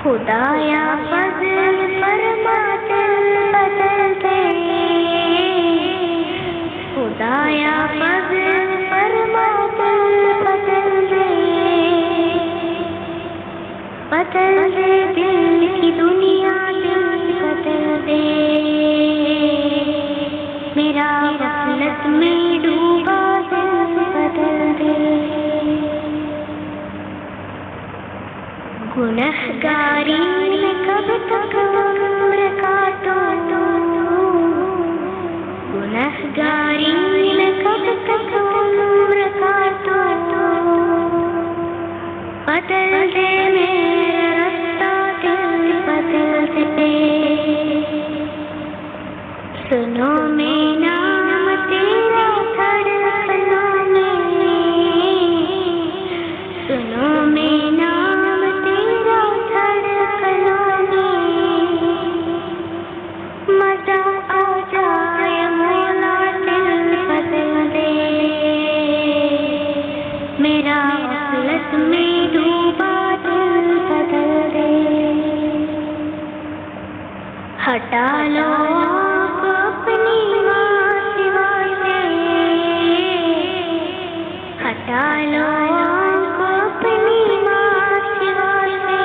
खुदाया फज़ल फरमा दिल बदल दे, खुदाया फज़ल फरमा दिल बदल दे, बदल दे दिल की दुनिया दिल बदल दे, मेरा गफलत में डूबा दिल बदल दे। गुनहगारी में कब तक उम्र काटूं, गुनहगारी में कब तक उम्र काटूं, बदल दे मेरा रास्ता दिल बदल दे, सुनो मैं नाम तेरा धड़कनों में, सुनो मैं नाम तेरा धड़कनों में, मजा आ जाए मौला दिल बदल दे, मेरा गफलत में डूबा दिल बदल दे। हटा लो अपनी माँ सिवा से, हटा लो अपनी माँ सिवा से,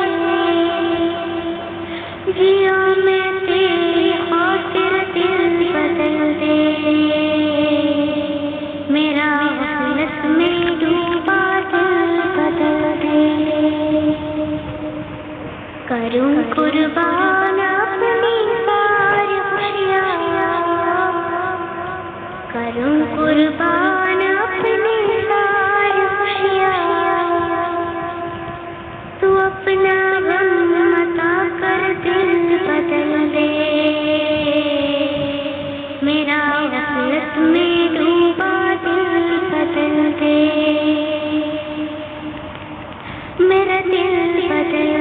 जियो मैं तेरी खातिर दिल बदल दे, मेरा गफलत में डूबा दिल बदल दे। करूं कुर्बान अपनी सारी खुशियाँ, करूं कुर्बान अपनी सारी खुशियाँ, तू अपना गम मता कर दिल बदल दे, मेरा गफलत में डूबा दिल बदल दे, मेरा दिल बदल